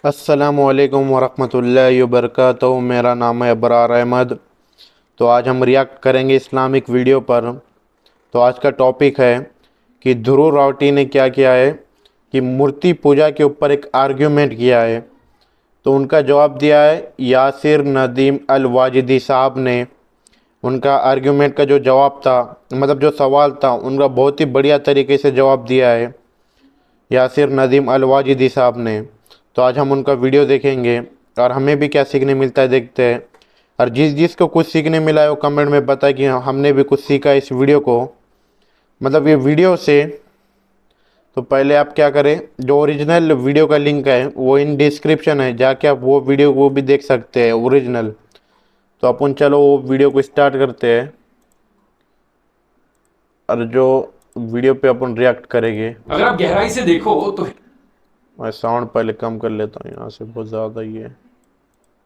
السلام علیکم ورحمۃ اللہ وبرکاتہ۔ میرا نام ہے ابرار احمد۔ تو آج ہم ریاکٹ کریں گے اسلامک ویڈیو پر۔ تو آج کا ٹاپک ہے کہ دھرو راوٹی نے کیا کیا ہے کہ مورتی پوجا کے اوپر ایک آرگیومنٹ کیا ہے۔ تو ان کا جواب دیا ہے یاسر ندیم الواجدی صاحب نے۔ ان کا آرگیومنٹ کا جو جواب تھا، مطلب جو سوال تھا، ان کا بہت ہی بڑھیا طریقے سے جواب دیا ہے یاسر ندیم الواجدی صاحب نے۔ تو آج ہم ان کا ویڈیو دیکھیں گے اور ہمیں بھی کیا سیکھنے ملتا ہے دیکھتے ہیں، اور جس کو کچھ سیکھنے ملا ہے وہ کمنٹ میں بتائے کہ ہم نے بھی کچھ سیکھا اس ویڈیو کو، مطلب یہ ویڈیو سے۔ تو پہلے آپ کیا کریں، جو اوریجنل ویڈیو کا لنک ہے وہ ان ڈسکرپشن ہے، جا کے آپ وہ ویڈیو کو بھی دیکھ سکتے ہیں اوریجنل۔ تو اپن چلو وہ ویڈیو کو اسٹارٹ کرتے ہیں، اور جو ویڈیو پہ اپن ریاکٹ کریں گے۔ اگر آپ گہرائی سے دیکھو تو میں ساؤنڈ پہلے کم کر لیتا ہوں، یہاں سے بہت زیادہ ہی ہے۔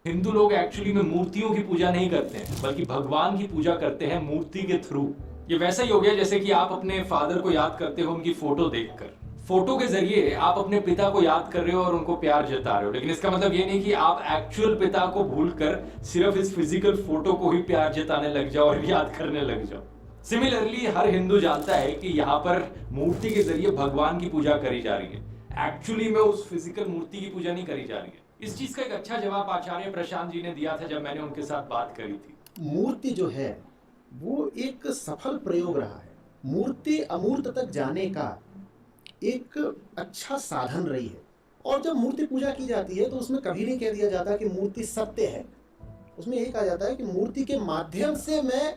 ہندو لوگ ایکچولی میں مورتیوں کی پوجا نہیں کرتے ہیں بلکہ بھگوان کی پوجا کرتے ہیں مورتی کے تھرو۔ یہ ویسا ہی ہو گیا جیسے کہ آپ اپنے فادر کو یاد کرتے ہو ان کی فوٹو دیکھ کر۔ فوٹو کے ذریعے آپ اپنے پتا کو یاد کر رہے ہو اور ان کو پیار جتا رہے ہو، لیکن اس کا مطلب یہ نہیں کہ آپ ایکچوئل پتا کو بھول کر صرف اس فزیکل فوٹو کو ہی پیار جتانے لگ جاؤ اور یاد کرنے لگ جاؤ۔ سملرلی ہر ہندو جانتا ہے کہ یہاں پر مورتی کے ذریعے بھگوان کی پوجا کری جا رہی ہے، ایکچولی میں اس فزیکل مورتی کی پوجا نہیں کری جا رہی ہے۔ اس چیز کا ایک اچھا جواب آچاریہ پرشانت جی نے دیا تھا جب میں نے ان کے ساتھ بات کری تھی۔ مورتی جو ہے وہ ایک سفل پریوگ رہا ہے۔ مورتی امورت تک جانے کا ایک اچھا سادھن رہی ہے، اور جب مورتی پوجا کی جاتی ہے تو اس میں کبھی نہیں کہہ دیا جاتا کہ مورتی ستیہ ہے۔ اس میں یہی کہا جاتا ہے کہ مورتی کے مادھیم سے میں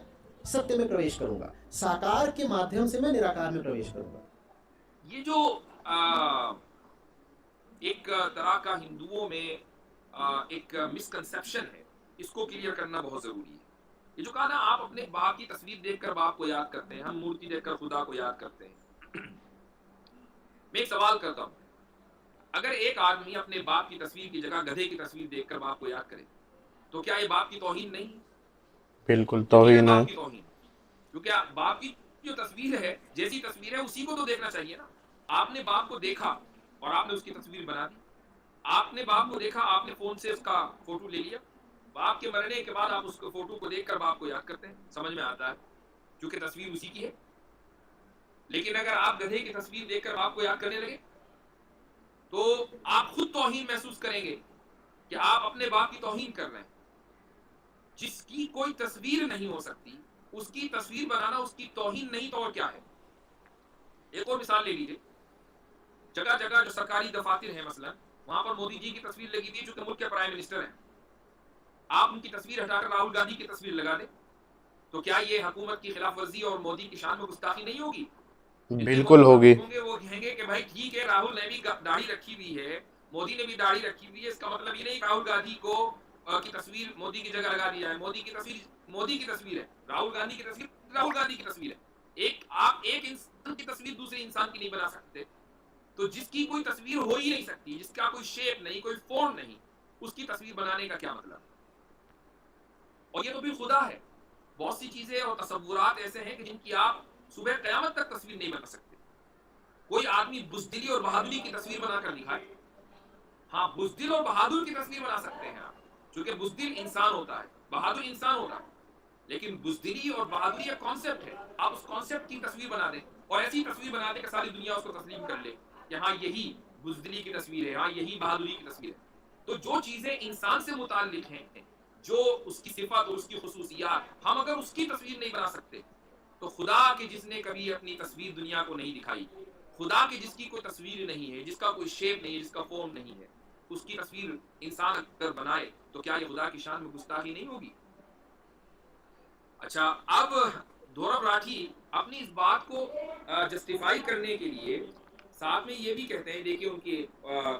ستیہ میں پرویش کروں گا، ساکار کے مادھیم سے میں نراکار میں پرویش کروں گا۔ یہ جو ایک طرح کا ہندوؤں میں ایک مسکنسیپشن ہے، اس کو کلیئر کرنا بہت ضروری ہے۔ یہ جو کہا نا، آپ اپنے باپ کی تصویر دیکھ کر باپ کو یاد کرتے ہیں، ہم مورتی دیکھ کر خدا کو یاد کرتے ہیں۔ میں ایک سوال کرتا ہوں، اگر ایک آدمی اپنے باپ کی تصویر کی جگہ گدھے کی تصویر دیکھ کر باپ کو یاد کرے تو کیا یہ باپ کی توہین نہیں؟ بالکل یقیناً توہین ہے۔ باپ کی توہین، کیونکہ باپ کی جو تصویر ہے، جیسی تصویر ہے اسی کو تو دیکھنا چاہیے نا۔ آپ نے باپ کو دیکھا اور آپ نے اس کی تصویر بنا دی۔ آپ نے باپ کو دیکھا، آپ نے فون سے اس کا فوٹو لے لیا، باپ کے مرنے کے بعد آپ اس کو فوٹو کو دیکھ کر باپ کو یاد کرتے ہیں، سمجھ میں آتا ہے کیونکہ تصویر اسی کی ہے۔ لیکن اگر آپ گدھے کی تصویر دیکھ کر باپ کو یاد کرنے لگے تو آپ خود توہین محسوس کریں گے کہ آپ اپنے باپ کی توہین کر رہے ہیں۔ جس کی کوئی تصویر نہیں ہو سکتی اس کی تصویر بنانا اس کی توہین نہیں تو اور کیا ہے؟ ایک اور مثال لے لیجیے، جگہ جگہ جو سرکاری دفاتر ہیں مثلا، وہاں پر مودی جی کی تصویر لگی ہوئی ہے جو کہ ملک کے پرائم منسٹر ہیں۔ آپ ان کی تصویر ہٹا کر راہل گاندھی کی تصویر لگا دیں تو کیا یہ حکومت کی خلاف ورزی اور مودی کی شان میں گستاخی نہیں ہوگی؟ جتنے بالکل مودی ہوگی۔ ہوں گے وہ کہیں گے کہ بھائی ٹھیک ہے، راہل نے بھی داڑھی رکھی ہوئی ہے، مودی نے بھی داڑھی رکھی ہوئی ہے، اس کا مطلب یہ نہیں کہ راہل گاندھی کو کی تصویر مودی کی جگہ لگا دی جائے۔ مودی کی تصویر مودی کی تصویر ہے، راہل گاندھی کی تصویر راہل گاندھی کی تصویر ہے۔ آپ ایک انسان کی تصویر دوسرے انسان کی نہیں بنا سکتے، تو جس کی کوئی تصویر ہو ہی نہیں سکتی، جس کا کوئی شیپ نہیں، کوئی فارم نہیں، اس کی تصویر بنانے کا کیا مطلب؟ اور یہ تو بھی خدا ہے۔ بہت سی چیزیں اور تصورات ایسے ہیں کہ جن کی آپ صبح قیامت تک تصویر نہیں بنا سکتے۔ کوئی آدمی بزدلی اور بہادری کی تصویر بنا کر دکھائے، ہاں بزدل اور بہادر کی تصویر بنا سکتے ہیں آپ، کیونکہ بزدل انسان ہوتا ہے، بہادر انسان ہوتا ہے، لیکن بزدلی اور بہادری ایک کانسیپٹ ہے۔ آپ اس کانسیپٹ کی تصویر بنا دیں اور ایسی تصویر بنا دیں کہ ساری دنیا اس کو تسلیم کر لے کہ ہاں یہی بزدلی کی تصویر ہے، ہاں یہی بہادری کی تصویر ہے۔ تو جو چیزیں انسان سے متعلق ہیں، جو اس کی صفات اور اس کی خصوصیات، ہم اگر اس کی تصویر نہیں بنا سکتے تو خدا کے جس نے کبھی اپنی تصویر دنیا کو نہیں دکھائی، خدا کے جس کی کوئی تصویر نہیں ہے، جس کا کوئی شیپ نہیں ہے، جس کا فارم نہیں ہے، اس کی تصویر انسان اگر بنائے تو کیا یہ خدا کی شان میں گستاخی نہیں ہوگی؟ اچھا، اب دھورب راٹھی اپنی اس بات کو جسٹیفائی کرنے کے لیے ساتھ میں یہ بھی کہتے ہیں، دیکھیے ان کے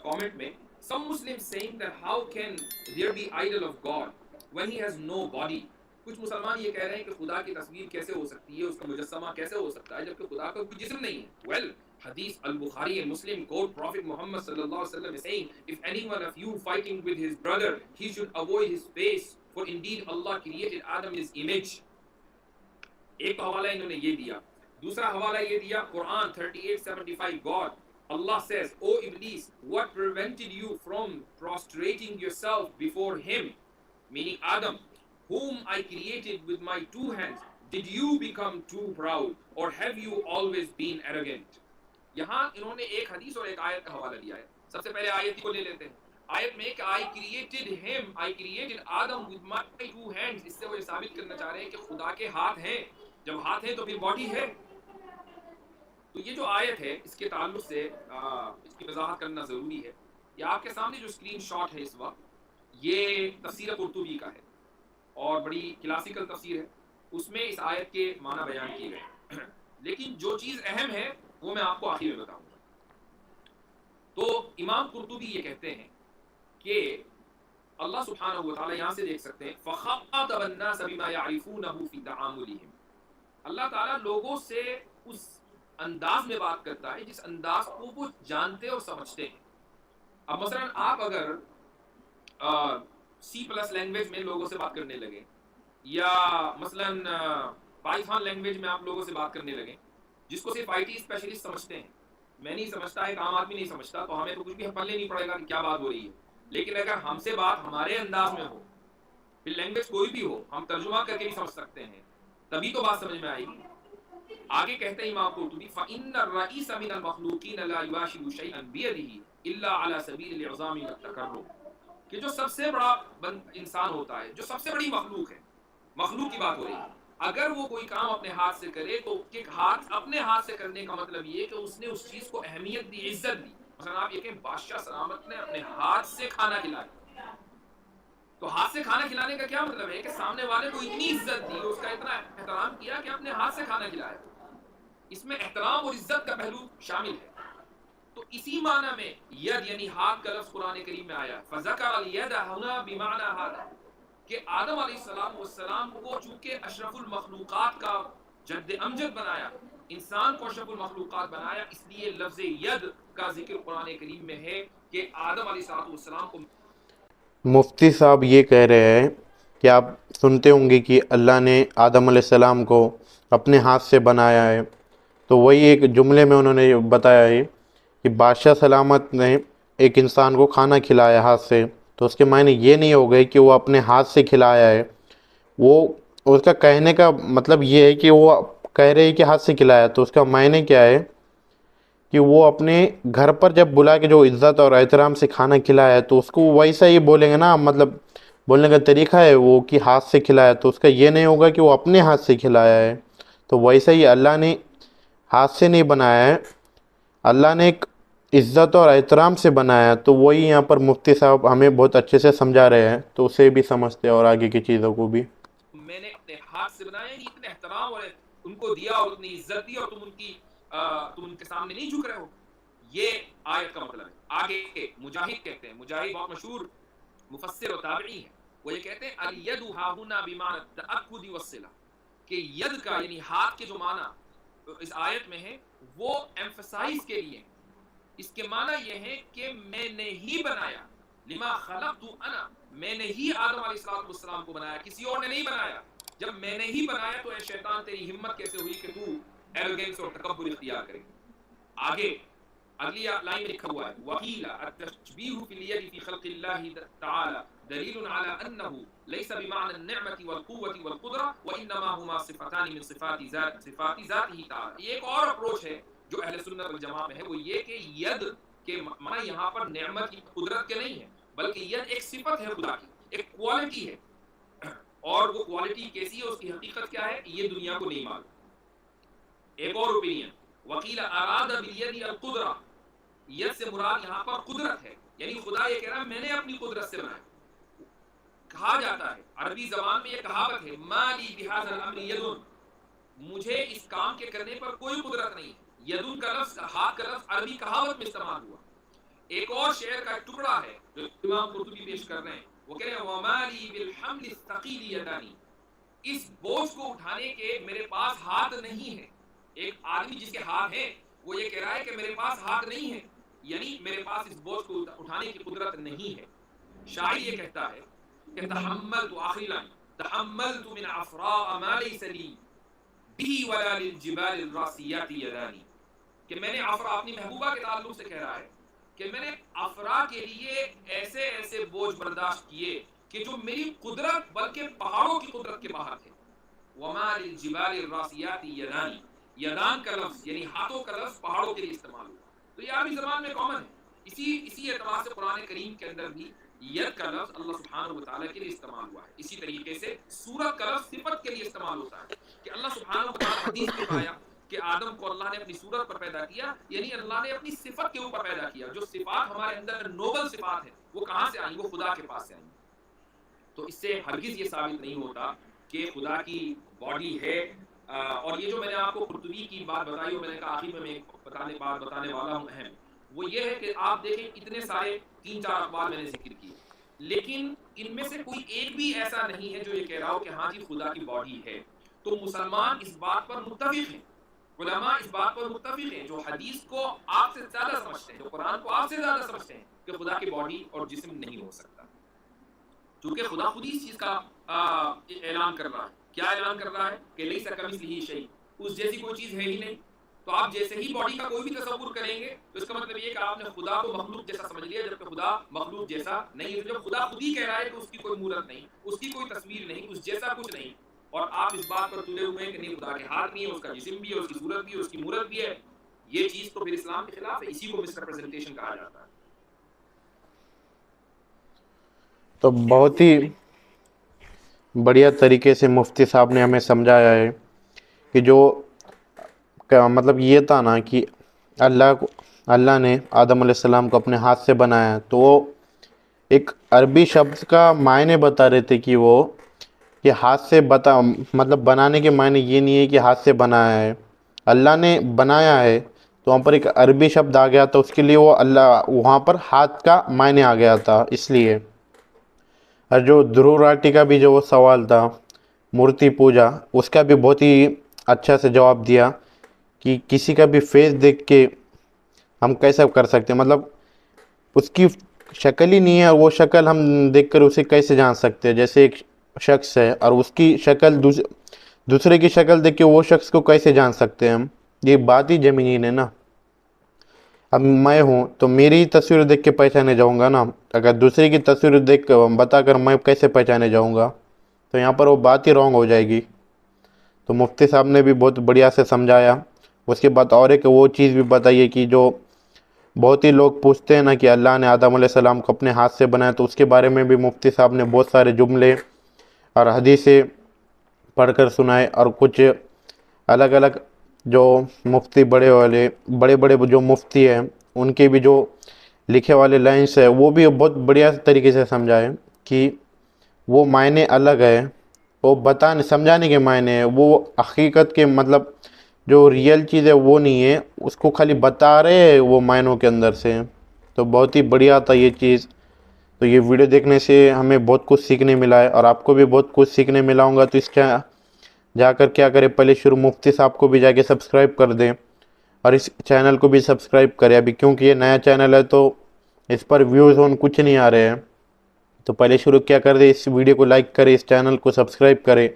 کامنٹ میں، some Muslims saying that how can there be idol of God when he has no body۔ کچھ مسلمان یہ کہہ رہے ہیں کہ خدا کی تصویر کیسے ہو سکتی ہے، اس کا مجسمہ کیسے ہو سکتا ہے جبکہ خدا کا کوئی جسم نہیں ہے۔ well حدیث البخاری and Muslim quote Prophet Muhammad sallallahu alaihi wasallam is saying, if anyone of you fighting with his brother, he should avoid his face, for indeed Allah created Adam in his image۔ ایک حوالہ انہوں نے یہ دیا، دوسرا حوالہ یہ دیا قرآن 38:75 God Allah says, "O Iblis, what prevented you from prostrating yourself before him," meaning Adam, "whom I created with my 2 hands? Did you become too proud, or have you always been arrogant?" یہاں انہوں نے ایک حدیث اور ایک آیت کا حوالہ دیا ہے. سب سے پہلے آیت کو لے لیتے ہیں. آیت میں کہ I created Adam with my 2 hands. اس سے وہ یہ ثابت کرنا چاہ رہے ہیں کہ خدا کے ہاتھ ہیں. جب ہاتھ ہیں تو پھر باڈی ہے. تو یہ جو آیت ہے اس کے تعلق سے اس کی وضاحت کرنا ضروری ہے. یہ آپ کے سامنے جو اسکرین شاٹ ہے اس وقت یہ تفسیر قرطبی کا ہے اور بڑی کلاسیکل تفسیر ہے. اس میں اس آیت کے معنی بیان کیے گئے لیکن جو چیز اہم ہے وہ میں آپ کو آخر میں بتاؤں گا. تو امام قرطبی یہ کہتے ہیں کہ اللہ سبحانہ و تعالی یہاں سے دیکھ سکتے ہیں فَخَاطَبَ النَّاسَ بِمَا يَعْرِفُونَهُ فِي تَعَامُلِهِمْ. اللہ تعالیٰ لوگوں سے اس انداز میں بات کرتا ہے جس انداز کو وہ جانتے اور سمجھتے ہیں. اب مثلا آپ اگر C+ لینگویج میں لوگوں سے بات کرنے لگے یا مثلا پائتھن لینگویج میں آپ لوگوں سے بات کرنے لگے جس کو صرف IT اسپیشلسٹ سمجھتے ہیں, میں نہیں سمجھتا, ایک عام آدمی نہیں سمجھتا, تو ہمیں تو کچھ بھی پلے نہیں پڑے گا کہ کیا بات ہو رہی ہے. لیکن اگر ہم سے بات ہمارے انداز میں ہو, پھر لینگویج کوئی بھی ہو, ہم ترجمہ کر کے بھی سمجھ سکتے ہیں, تبھی تو بات سمجھ میں آئے گی. آگے کہتے ہیں امام قرطبی فَإِنَّ الرَّئِيسَ مِنَ الْمَخْلُوقِينَ لَا يُبَاشِرُ شَيْئًا بِيَدِهِ إِلَّا عَلَى سَبِيلِ الْعِظَامِ وَالتَّكَرُّمِ. کہ جو سب سے بڑا انسان ہوتا ہے, جو سب سے بڑی مخلوق ہے, مخلوق کی بات ہو رہی ہے, اگر وہ کوئی کام اپنے ہاتھ سے کرے تو اپنے ہاتھ سے کرنے کا مطلب یہ کہ اس نے اس چیز کو اہمیت دی, عزت دی. مثلا آپ یہ کہ بادشاہ سلامت نے اپنے ہاتھ سے کھانا کھلایا, تو ہاتھ سے کھانا کھلانے کا کیا مطلب ہے کہ سامنے والے کو اتنی عزت دی, اس کا اتنا احترام کیا کہ اپنے ہاتھ سے کھانا کھلایا. اس میں احترام اور عزت کا پہلو شامل ہے. تو اسی معنی میں ید یعنی ہاتھ کا لفظ قرآن کریم میں آیا. فذکر الید ہنا بمعنی ھذا, کہ آدم علیہ السلام کو چونکہ اشرف المخلوقات کا جد امجد بنایا, انسان کو اشرف المخلوقات بنایا, اس لیے لفظ ید کا ذکر قرآن کریم میں ہے کہ آدم علیہ السلام کو. مفتی صاحب یہ کہہ رہے ہیں کہ آپ سنتے ہوں گے کہ اللہ نے آدم علیہ السلام کو اپنے ہاتھ سے بنایا ہے. تو وہی ایک جملے میں انہوں نے بتایا ہے کہ بادشاہ سلامت نے ایک انسان کو کھانا کھلایا ہاتھ سے, تو اس کے معنی یہ نہیں ہو گئے کہ وہ اپنے ہاتھ سے کھلایا ہے. وہ اس کا کہنے کا مطلب یہ ہے کہ وہ کہہ رہے ہیں کہ ہاتھ سے کھلایا, تو اس کا معنی کیا ہے کہ وہ اپنے گھر پر جب بلا کے جو عزت اور احترام سے کھانا کھلایا ہے تو اس کو ویسا ہی بولیں گے نا, مطلب بولنے کا طریقہ ہے وہ کہ ہاتھ سے کھلایا, تو اس کا یہ نہیں ہوگا کہ وہ اپنے ہاتھ سے کھلایا ہے. تو ویسا ہی اللہ نے ہاتھ سے نہیں بنایا ہے, اللہ نے ایک عزت اور احترام سے بنایا. تو وہی یہاں پر مفتی صاحب ہمیں بہت اچھے سے سمجھا رہے ہیں, تو اسے بھی سمجھتے ہیں اور آگے کی چیزوں کو بھی. میں نے اپنے ہاتھ سے بنایا, اتنے احترام اور ان کو دیا اور اتنی عزت دی, اور تم ان کے سامنے نہیں جھک رہے ہو. یہ آیت کا مطلب ہے. آگے مجاہد کہتے ہیں, مجاہد بہت مشہور مفسر و تابعی ہیں, وہ یہ کہتے ہیں الید ھا ھنا بمعنی التأکد والصلہ, کہ ید کا یعنی ہاتھ کے جو معنی اس آیت میں ہے وہ ایمفسائز کے لیے. اس کے معنی یہ ہے کہ میں نے ہی بنایا, لما خلقت انا, میں نے ہی آدم علیہ السلام کو بنایا, کسی اور نے نہیں بنایا. جب میں نے ہی بنایا تو اے شیطان تیری ہمت کیسے ہوئی کہ تو ایروگنس اور تکبر اختیار کرے. آگے اگلی لائن میں لکھا ہوا ہے وَقِيلَ التَّشْبِيهُ فِي الْيَدِ فِي خَلْقِ اللَّهِ تَعَالَى دَلِيلٌ عَلَى أَنَّهُ لَيْسَ بِمَعْنَى النِّعْمَةِ وَالْقُوَّةِ وَالْقُدْرَةِ وَإِنَّمَا هُمَا صِفَتَانِ مِنْ صِفَاتِ ذَاتِهِ تَعَالَى. یہ ایک اور اپروچ ہے جو اہل سنت والجماعہ میں ہے, وہ یہ کہ ید کے معنی یہاں پر نعمت کی قدرت کے نہیں ہے, بلکہ ید ایک صفت ہے خدا کی, ایک کوالٹی ہے, اور وہ کوالٹی کیسی ہے, اس کی حقیقت کیا ہے, یہ دنیا کو نہیں معلوم. ایک اور اوپینین وَقِيلَ أَرَادَ بِالْيَدِ الْقُدْرَةِ, ید سے مراد یہاں پر قدرت ہے, یعنی خدا یہ کہہ رہا ہے میں نے اپنی قدرت سے بنایا. کہا جاتا ہے عربی زبان میں یہ کہاوت ہے مَا لِي بِهَذَا الْأَمْرِ يَدٌ, مجھے اس کام کے کرنے پر کوئی قدرت نہیں. یدن کا لفظ, ہاتھ کا لفظ عربی کہاوت میں استعمال ہوا. ایک اور شعر کا ایک ٹکڑا ہے جو امام قرطبی پیش کر رہے ہیں, وہ کہہ رہے ہیں وَمَا لِي بِالْحَمْلِ الثَّقِيلِ يَدَانِ, اس بوجھ کو اٹھانے کے میرے پاس ہاتھ نہیں ہے. ایک آدمی جس کے ہاتھ ہیں وہ یہ کہہ رہا ہے کہ میرے پاس ہاتھ نہیں ہے, یعنی میرے پاس اس بوجھ کو اٹھانے کی قدرت نہیں ہے. شاعر یہ کہتا ہے کہ تحملت, آخری لائن, تحملت من عفراء ما ليس لي به ولا للجبال الراسيات يداني, کہ میں نے افرا اپنی محبوبہ کے تعلق سے کہہ رہا ہے کہ میں نے افرا کے لیے ایسے ایسے بوجھ برداشت کیے کہ جو میری قدرت بلکہ پہاڑوں کی قدرت کے باہر تھے. وما للجبال الراسیات یدان، یدان کا لفظ یعنی ہاتھوں کا لفظ پہاڑوں کے لیے استعمال ہوا. تو یہ عربی زبان میں کامن ہے. اسی اعتبار سے قرآن کریم کے اندر بھی ید کا لفظ اللہ سبحانہ و تعالیٰ کے لیے استعمال ہوا ہے. اسی طریقے سے سورت کا لفظ صفت کے لیے استعمال ہوتا ہے کہ اللہ سبحانہ و تعالیٰ حدیث میں پایا کہ آدم کو اللہ نے اپنی صورت پر پیدا کیا، یعنی اللہ نے اپنی صفت کے اوپر پیدا کیا. جو صفات ہمارے اندر نوبل صفات ہیں وہ کہاں سے آئیں؟ وہ خدا کے پاس سے آئیں. تو اس سے ہرگز یہ ثابت نہیں ہوتا کہ خدا کی باڈی ہے. اور یہ جو میں نے آپ کو قرطبی کی بات بتائی اور میں نے کہا آخر میں بتانے والا ہوں اہم، وہ یہ ہے کہ آپ دیکھیں اتنے سارے 3-4 اقوال میں نے ذکر کیے، لیکن ان میں سے کوئی ایک بھی ایسا نہیں ہے جو یہ کہہ رہا ہو کہ ہاں جی خدا کی باڈی ہے. تو مسلمان اس بات پر متفق ہیں، علماء اس بات پر متفق ہیں، جو حدیث کو آپ سے زیادہ سمجھتے ہیں، جو قرآن کو آپ سے زیادہ سمجھتے ہیں، کہ خدا کی باڈی اور جسم نہیں ہو سکتا. چونکہ خدا خود ہی اس چیز کا اعلان کر رہا ہے. کیا اعلان کر رہا ہے؟ کہ لیس کمثلہ شیء، اس جیسی کوئی چیز ہے ہی نہیں. تو آپ جیسے ہی باڈی کا کوئی بھی تصور کریں گے تو اس کا مطلب یہ کہ آپ نے خدا کو مخلوق جیسا سمجھ لیا، جبکہ خدا مخلوق جیسا نہیں ہے. جب خدا خود ہی کہہ رہا ہے کہ اس کی کوئی مورت نہیں، اس کی کوئی تصویر نہیں، اس جیسا کچھ نہیں، اور آپ اس بات پر تلے ہوئے ہیں کہ نہیں خدا کے ہاتھ نہیں ہے، اس کا جسم بھی ہے، اس کی صورت بھی ہے، اس کی مورت بھی ہے، یہ چیز تو پھر اسلام کے خلاف ہے. اسی کو مس ریپرزنٹیشن کہا جاتا ہے. تو بہت ہی بڑھیا طریقے سے مفتی صاحب نے ہمیں سمجھایا ہے کہ جو مطلب یہ تھا نا کہ اللہ نے آدم علیہ السلام کو اپنے ہاتھ سے بنایا، تو وہ ایک عربی شبد کا معنی بتا رہے تھے کہ وہ کہ ہاتھ سے مطلب بنانے کے معنی یہ نہیں ہے کہ ہاتھ سے بنایا ہے، اللہ نے بنایا ہے. تو وہاں پر ایک عربی شبد آ گیا تھا، اس کے لیے وہ اللہ وہاں پر ہاتھ کا معنی آ گیا تھا. اس لیے اور جو دھرو راٹی کا بھی جو وہ سوال تھا مورتی پوجا، اس کا بھی بہت ہی اچھا سے جواب دیا کہ کسی کا بھی فیس دیکھ کے ہم کیسا کر سکتے ہیں، مطلب اس کی شکل ہی نہیں ہے، وہ شکل ہم دیکھ کر اسے کیسے جان سکتے ہیں. جیسے ایک شخص ہے اور اس کی شکل دوسرے کی شکل دیکھ کے وہ شخص کو کیسے جان سکتے ہیں ہم؟ یہ بات ہی زمین ہے نا. اب میں ہوں تو میری تصویر دیکھ کے پہچانے جاؤں گا نا، اگر دوسرے کی تصویر دیکھ بتا کر میں کیسے پہچانے جاؤں گا؟ تو یہاں پر وہ بات ہی رانگ ہو جائے گی. تو مفتی صاحب نے بھی بہت بڑھیا سے سمجھایا. اس کے بعد اور ایک وہ چیز بھی بتائیے کہ جو بہت ہی لوگ پوچھتے ہیں نا کہ اللہ نے آدم علیہ السلام کو اپنے ہاتھ سے بنایا، تو اس کے بارے میں بھی مفتی صاحب نے بہت سارے جملے اور حدیثیں پڑھ کر سنائے، اور کچھ الگ الگ جو مفتی بڑے بڑے جو مفتی ہیں ان کے بھی جو لکھے والے لائنس ہے وہ بھی بہت بڑھیا طریقے سے سمجھائے کہ وہ معنی الگ ہے، وہ سمجھانے کے معنی ہے، وہ حقیقت کے مطلب جو ریئل چیز ہے وہ نہیں ہے، اس کو خالی بتا رہے ہیں وہ معنوں کے اندر سے. تو بہت ہی بڑھیا تھا یہ چیز. تو یہ ویڈیو دیکھنے سے ہمیں بہت کچھ سیکھنے ملا ہے، اور آپ کو بھی بہت کچھ سیکھنے ملا ہوں گا. تو اس جا کر کیا کرے، پہلے شروع مفتی صاحب کو بھی جا کے سبسکرائب کر دیں، اور اس چینل کو بھی سبسکرائب کریں ابھی، کیونکہ یہ نیا چینل ہے تو اس پر ویوز کچھ نہیں آ رہے ہیں. تو پہلے شروع کیا کر دیں، اس ویڈیو کو لائک کریں، اس چینل کو سبسکرائب کریں،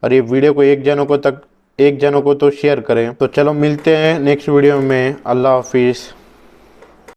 اور یہ ویڈیو کو ایک جنوں کو تو شیئر کریں. تو چلو ملتے ہیں نیکسٹ ویڈیو میں. اللہ حافظ.